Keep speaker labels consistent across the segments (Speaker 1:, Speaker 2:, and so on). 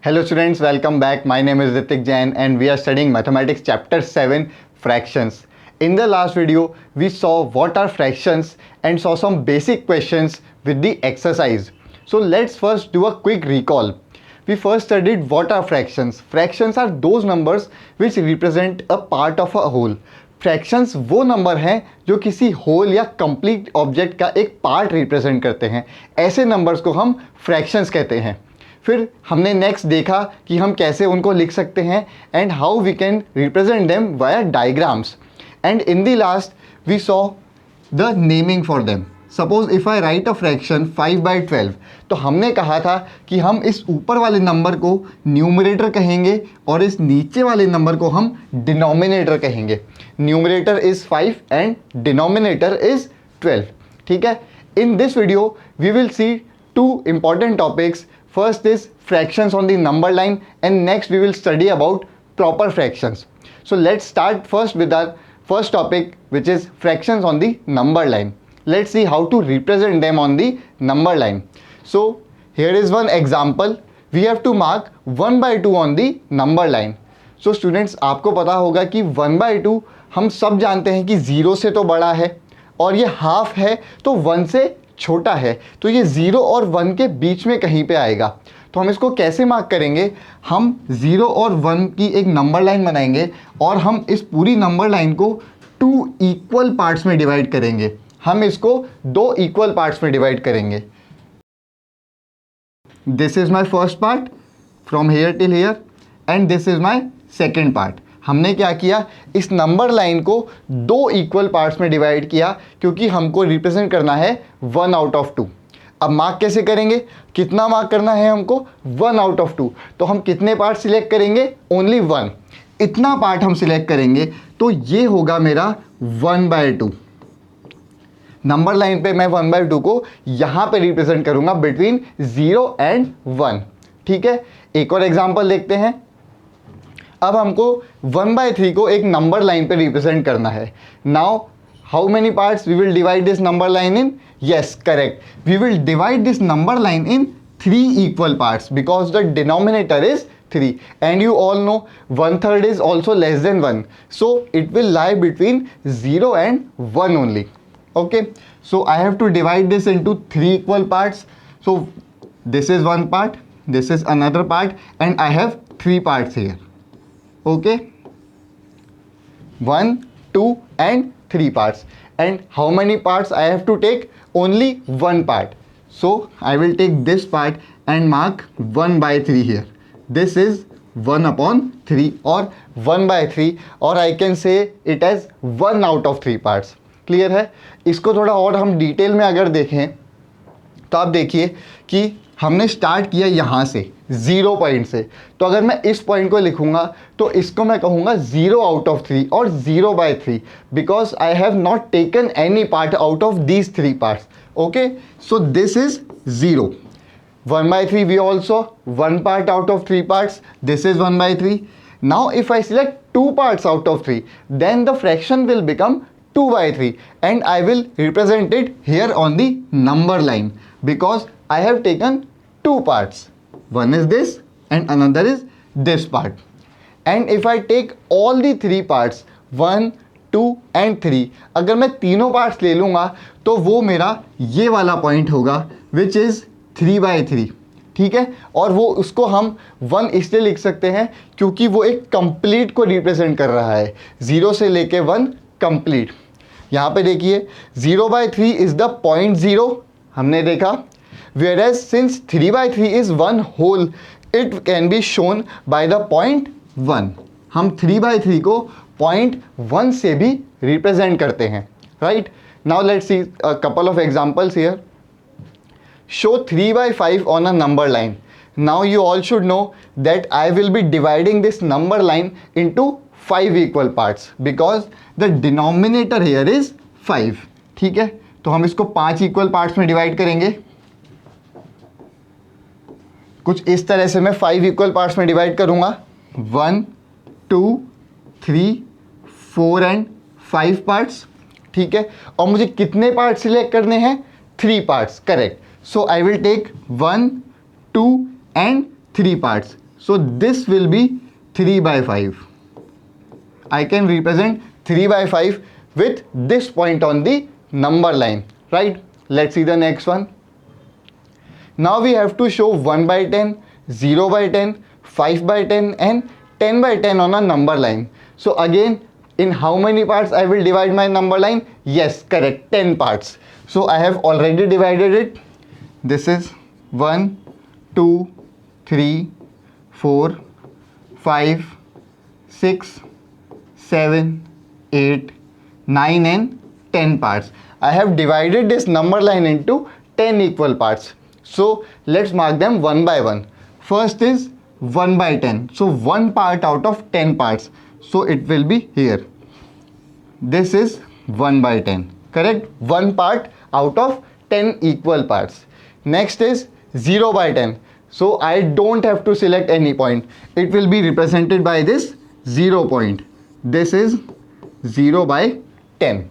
Speaker 1: Hello students, welcome back. My name is Ritik Jain and we are studying Mathematics Chapter 7 Fractions. In the last video, we saw what are fractions and saw some basic questions with the exercise. So let's first do a quick recall. We first studied what are fractions. Fractions are those numbers which represent a part of a whole. Fractions वो number हैं जो किसी whole या complete object का एक part represent करते हैं. ऐसे नंबर्स को हम फ्रैक्शंस कहते हैं. फिर हमने नेक्स्ट देखा कि हम कैसे उनको लिख सकते हैं and how we can represent them via diagrams. And in the last we saw the naming for them. Suppose if I write a fraction 5/12, तो हमने कहा था कि हम इस ऊपर वाले नंबर को न्यूमरेटर कहेंगे और इस नीचे वाले नंबर को हम डिनोमिनेटर कहेंगे. Numerator is 5 and denominator is 12. ठीक है. In this video we will see two important topics. First is fractions on the number line and next we will study about proper fractions. So let's start first with our first topic, which is fractions on the number line. Let's see how to represent them on the number line. So here is one example. We have to mark 1/2 on the number line. So students, आपको पता होगा कि 1/2 हम सब जानते हैं कि 0 से तो बड़ा है और ये हाफ है तो 1 से छोटा है, तो ये 0 और 1 के बीच में कहीं पे आएगा. तो हम इसको कैसे मार्क करेंगे? हम 0 और 1 की एक नंबर लाइन बनाएंगे और हम इस पूरी नंबर लाइन को 2 इक्वल पार्ट्स में डिवाइड करेंगे. हम इसको 2 इक्वल पार्ट्स में डिवाइड करेंगे. This is my first part from here till here and this is my second part. हमने क्या किया? इस नंबर लाइन को 2 इक्वल पार्ट्स में डिवाइड किया क्योंकि हमको रिप्रेजेंट करना है 1 आउट ऑफ 2. अब मार्क कैसे करेंगे? कितना मार्क करना है हमको? 1 आउट ऑफ 2. तो हम कितने पार्ट सिलेक्ट करेंगे? ओनली 1. इतना पार्ट हम सिलेक्ट करेंगे तो ये होगा मेरा 1/2. नंबर लाइन पे मैं 1/2 को यहाँ पे रिप्रेजेंट करूँगा बिटवीन 0 एंड 1. ठीक है. एक और एग्जाम्पल देखते हैं. अब हमको 1/3 को एक नंबर लाइन पे रिप्रेजेंट करना है. Now how many parts we will divide this number line in? Yes, correct. We will divide this number line in 3 equal parts because the denominator is 3 and you all know 1/3 is also less than 1, so it will lie between 0 and 1 only. Okay, so I have to divide this into 3 equal parts. So this is one part, this is another part, and I have 3 parts here. Okay, 1, 2 and 3 parts. And how many parts I have to take? Only 1 part. So I will take this part and mark 1/3 here. This is 1/3 or 1/3, or I can say it as 1 out of 3 parts. Clear है? इसको थोड़ा और हम detail में अगर देखें तो आप देखिए कि हमने स्टार्ट किया यहाँ से 0 पॉइंट से. तो अगर मैं इस पॉइंट को लिखूँगा तो इसको मैं कहूँगा 0 आउट ऑफ 3 और 0/3 because I have not taken any part out of these 3 parts. Okay, so this is 0. 1/3 we also 1 part out of 3 parts. This is 1/3. Now if I select 2 parts out of 3, then the fraction will become 2/3 and I will represent it here on the number line because I have taken 2 parts. One is this and another is this part. And if I take all the 3 parts 1, 2 and 3, अगर मैं तीनों parts ले लूँगा तो वो मेरा ये वाला पॉइंट होगा विच इज़ 3/3. ठीक है. और वो उसको हम 1 इसलिए लिख सकते हैं क्योंकि वो एक कंप्लीट को रिप्रेजेंट कर रहा है. 0 से लेके 1 कंप्लीट. यहाँ पे देखिए 0/3 इज़ द पॉइंट 0 हमने देखा. Whereas since 3/3 is one whole, it can be shown by the point 1. हम 3/3 को point 1 से भी represent करते हैं. Right? Now let's see a couple of examples here. Show 3/5 on a number line. Now you all should know that I will be dividing this number line into 5 equal parts because the denominator here is 5. ठीक है. तो हम इसको 5 equal parts में divide करेंगे. कुछ इस तरह से मैं 5 इक्वल पार्ट्स में डिवाइड करूंगा. 1, 2, 3, 4 एंड 5 पार्ट्स. ठीक है. और मुझे कितने पार्ट सिलेक्ट करने हैं? 3 parts. Correct. So I will take 1, 2 and 3 parts. So this will be 3 by 5. I can represent 3 by 5 with this point on the number line, right? Let's see the next one. Now we have to show 1 by 10, 0 by 10, 5 by 10 and 10 by 10 on a number line. So again, in how many parts I will divide my number line? Yes, correct, 10 parts. So I have already divided it. This is 1, 2, 3, 4, 5, 6, 7, 8, 9 and 10 parts. I have divided this number line into 10 equal parts. So let's mark them one by one. First is 1 by 10. So 1 part out of 10 parts. So it will be here. This is 1 by 10. Correct? 1 part out of 10 equal parts. Next is 0 by 10. So I don't have to select any point. It will be represented by this 0 point. This is 0 by 10.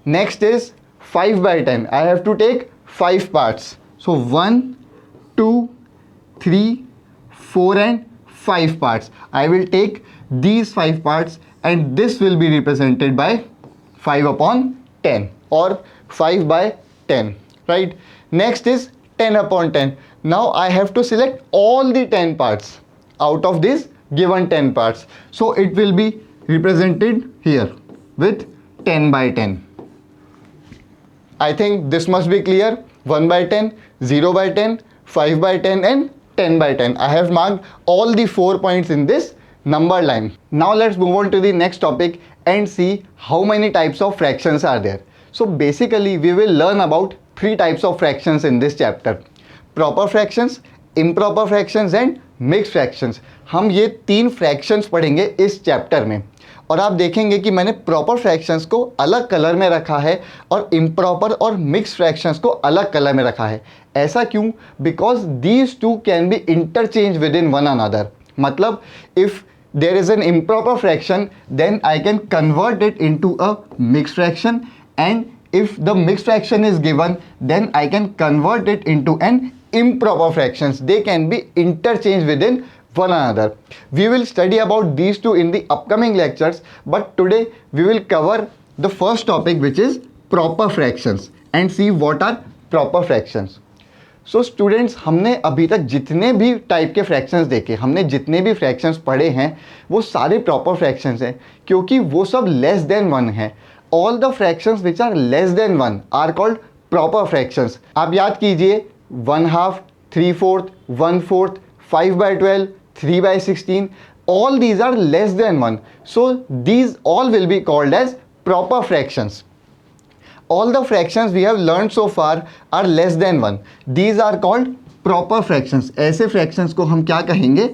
Speaker 1: Next is 5 by 10. I have to take 5 parts. So 1, 2, 3, 4 and 5 parts. I will take these 5 parts and this will be represented by 5 upon 10 or 5 by 10, right? Next is 10 upon 10. Now I have to select all the 10 parts out of this given 10 parts. So it will be represented here with 10 by 10. I think this must be clear. 1 by 10, 0 by 10, 5 by 10 and 10 by 10. I have marked all the 4 points in this number line. Now let's move on to the next topic and see how many types of fractions are there. So basically we will learn about 3 types of fractions in this chapter. Proper fractions, improper fractions and mixed fractions. हम ये 3 fractions पढ़ेंगे इस chapter में और आप देखेंगे कि मैंने प्रॉपर फ्रैक्शंस को अलग कलर में रखा है और इम्प्रॉपर और मिक्स फ्रैक्शंस को अलग कलर में रखा है. ऐसा क्यों? Because these two can be interchange within one another. मतलब if there is an improper fraction then I can convert it into a mix fraction and if the mixed fraction is given then I can convert it into an improper fractions. They can be interchanged within one another. We will study about these two in the upcoming lectures, but today we will cover the first topic, which is proper fractions, and see what are proper fractions. So students, हमने अभी तक जितने भी type के fractions देखे, हमने जितने भी फ्रैक्शंस पढ़े हैं वो सारे प्रॉपर फ्रैक्शंस हैं क्योंकि वो सब लेस देन वन है. All the fractions which are less than 1 are called proper fractions. आप याद कीजिए 1/2, 3/4, 1/4, 5 by 12, 3 by 16, all these are less than 1. So these all will be called as proper fractions. All the fractions we have learned so far are less than 1. These are called proper fractions. ऐसे fractions को हम क्या कहेंगे?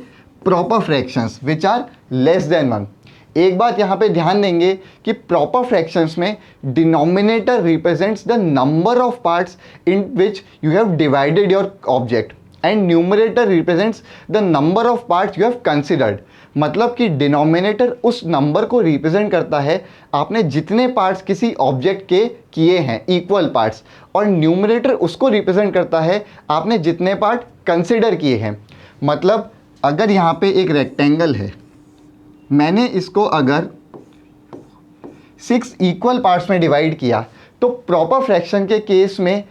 Speaker 1: Proper fractions which are less than 1. एक बात यहाँ पे ध्यान देंगे कि प्रॉपर फ्रैक्शंस में denominator represents the number of parts in which you have divided your object and numerator represents the number of parts you have considered. मतलब कि डिनोमिनेटर उस नंबर को रिप्रेजेंट करता है आपने जितने पार्ट्स किसी ऑब्जेक्ट के किए हैं इक्वल पार्ट्स, और न्यूमरेटर उसको रिप्रेजेंट करता है आपने जितने पार्ट कंसिडर किए हैं. मतलब अगर यहाँ पे एक रेक्टेंगल है, मैंने इसको अगर 6 इक्वल पार्ट्स में डिवाइड किया तो प्रॉपर फ्रैक्शन के केस में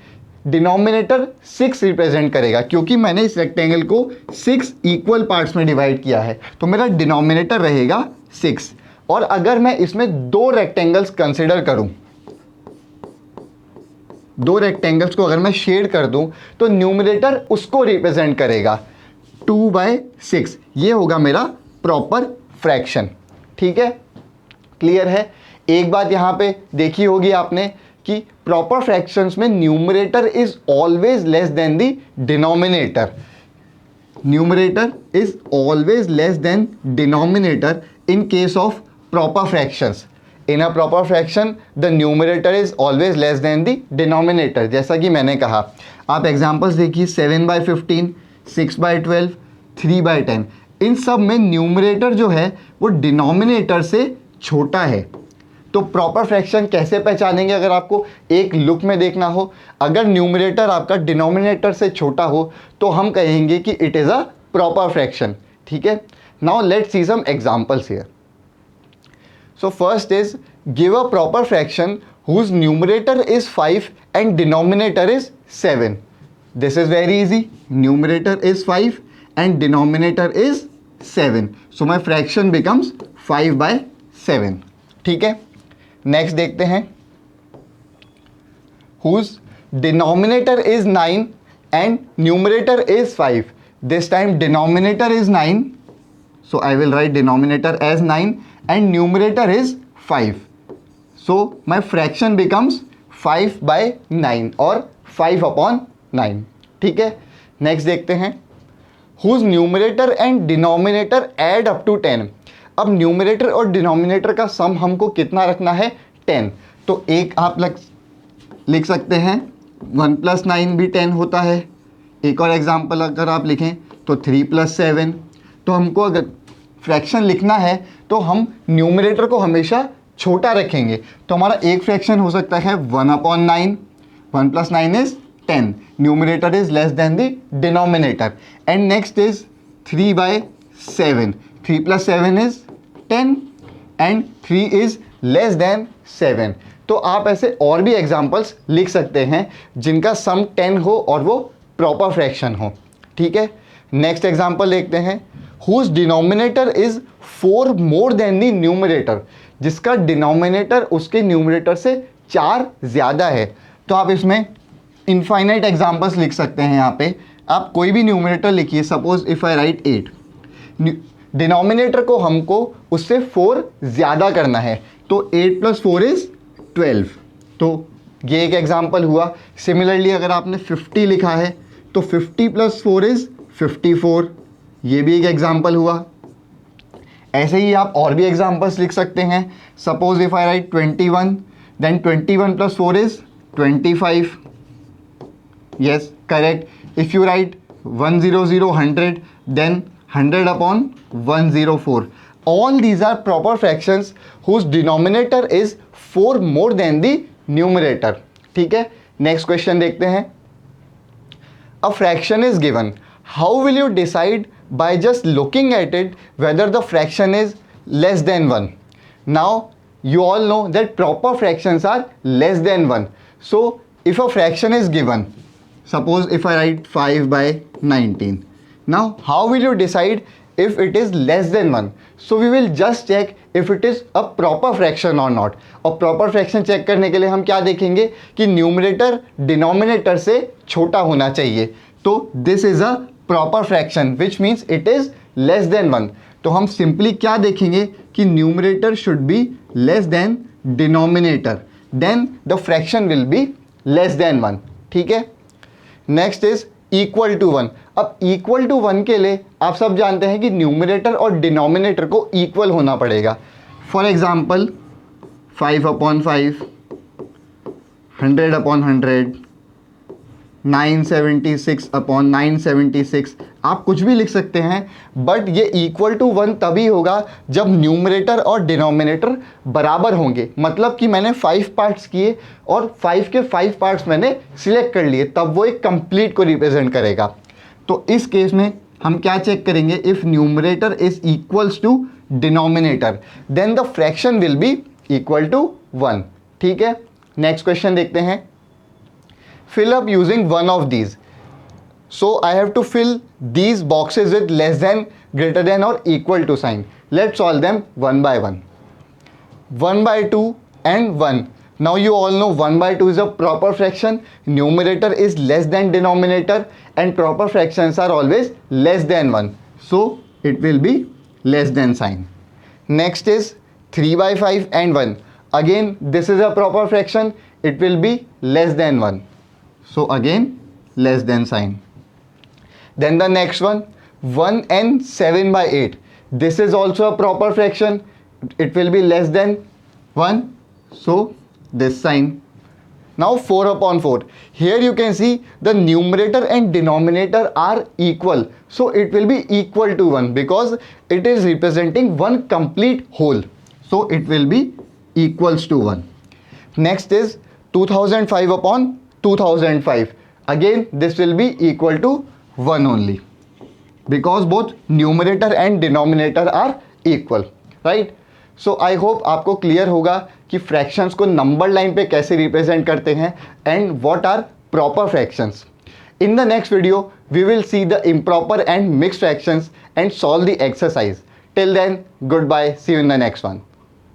Speaker 1: डिनोमिनेटर 6 रिप्रेजेंट करेगा क्योंकि मैंने इस रेक्टेंगल को 6 इक्वल पार्ट्स में डिवाइड किया है तो मेरा डिनोमिनेटर रहेगा 6. और अगर मैं इसमें 2 रेक्टेंगल्स कंसिडर करूं, 2 रेक्टेंगल्स को अगर मैं शेड कर दूं तो न्यूमरेटर उसको रिप्रेजेंट करेगा 2/6. ये होगा मेरा प्रॉपर फ्रैक्शन. ठीक है, क्लियर है. एक बात यहाँ पे देखी होगी आपने कि प्रॉपर फ्रैक्शंस में numerator is always less than the denominator. Numerator is always less than denominator in case of proper fractions. In a proper fraction the numerator is always less than the denominator. जैसा कि मैंने कहा, आप examples देखिए 7/15, 6/12, 3/10. इन सब में numerator जो है वो डिनोमिनेटर से छोटा है. तो प्रॉपर फ्रैक्शन कैसे पहचानेंगे? अगर आपको एक लुक में देखना हो, अगर न्यूमरेटर आपका डिनोमिनेटर से छोटा हो तो हम कहेंगे कि it is a proper fraction. ठीक है, now let's see some examples here. So first is, give a proper fraction whose numerator is 5 and denominator is 7. This is very easy. Numerator is 5 and denominator is 7. So my fraction becomes 5 by 7. ठीक है, next देखते हैं. whose denominator is 9 and numerator is 5. This time denominator is 9. So I will write denominator as 9 and numerator is 5. So my fraction becomes 5 by 9 और 5 upon 9. ठीक है, next देखते हैं. whose numerator and denominator add up to 10. अब numerator और denominator का सम हमको कितना रखना है? 10. तो एक आप लिख सकते हैं 1 + 9 भी 10 होता है. एक और एग्जांपल अगर आप लिखें तो 3 + 7. तो हमको अगर फ्रैक्शन लिखना है तो हम न्यूमरेटर को हमेशा छोटा रखेंगे. तो हमारा एक फ्रैक्शन हो सकता है 1/9. 1 + 9 is 10. Numerator is less then the denominator. And next is 3/7. 3 + 7 is 10 and 3 is less then 7. तो आप ऐसे और भी एग्जाम्पल्स लिख सकते हैं जिनका सम 10 हो और वो प्रॉपर फ्रैक्शन हो. ठीक है, नेक्स्ट एग्जाम्पल देखते हैं. Whose denominator is 4 more than the numerator. जिसका डिनोमिनेटर उसके न्यूमरेटर से 4 ज़्यादा है. तो आप इसमें इनफाइनाइट एग्जाम्पल्स लिख सकते हैं. यहाँ पे आप कोई भी न्यूमरेटर लिखिए. Suppose if I right 8, denominator को हमको उससे 4 ज़्यादा करना है. तो 8 + 4 इज़ 12. तो ये एक एग्जाम्पल हुआ. सिमिलरली अगर आपने 50 लिखा है तो 50 + 4 इज़ 54. ये भी एक एग्जाम्पल हुआ. ऐसे ही आप और भी एग्जाम्पल्स लिख सकते हैं. Suppose if I write 21, then 21 + 4 is 25. Yes, correct. If you write 100, 100, then 100/104. All these are proper fractions whose denominator is 4 more than the numerator. ठीक है, नेक्स्ट क्वेश्चन देखते हैं. A fraction is given. How will you decide by just looking at it whether the fraction is less than 1? Now you all know that proper fractions are less than 1. So if a fraction is given, suppose if I write 5/19. Now how will you decide if it is less than 1? So we will just check if it is a proper fraction or not. और proper fraction check करने के लिए हम क्या देखेंगे कि numerator denominator से छोटा होना चाहिए. तो this is a proper fraction which means it is less than 1. तो हम सिंपली क्या देखेंगे कि numerator should be less than denominator, then the fraction will be less than 1. ठीक है, नेक्स्ट इज इक्वल टू 1. अब इक्वल टू 1 के लिए आप सब जानते हैं कि न्यूमरेटर और डिनोमिनेटर को इक्वल होना पड़ेगा. For example 5/5, 100/100, 976/976. आप कुछ भी लिख सकते हैं, बट ये इक्वल टू 1 तभी होगा जब न्यूमरेटर और डिनोमिनेटर बराबर होंगे. मतलब कि मैंने 5 पार्ट्स किए और 5 के 5 पार्ट्स मैंने सिलेक्ट कर लिए, तब वो एक कंप्लीट को रिप्रेजेंट करेगा. तो इस केस में हम क्या चेक करेंगे? If numerator is equals to denominator then the fraction will be equal to 1. ठीक है, नेक्स्ट क्वेश्चन देखते हैं. fill up using one of these. So I have to fill these boxes with less than, greater than or equal to sign. Let's solve them one by one. 1/2 and 1. Now you all know 1/2 is a proper fraction. Numerator is less than denominator and proper fractions are always less than 1. So it will be less than sign. Next is 3/5 and 1. Again this is a proper fraction. It will be less than 1. So again less than sign. Then the next one 1 and 7/8. This is also a proper fraction. It will be less than 1. So this sign. Now 4/4. Here you can see the numerator and denominator are equal. So it will be equal to 1 because it is representing one complete whole. So it will be equals to 1. Next is 2005/2005. Again this will be equal to 1 only. because both numerator and denominator are equal, right? So I hope आपको clear होगा कि fractions को number line पे कैसे represent करते हैं and what are proper fractions. In the next video, we will see the improper and mixed fractions and solve the exercise. Till then, goodbye. See you in the next one.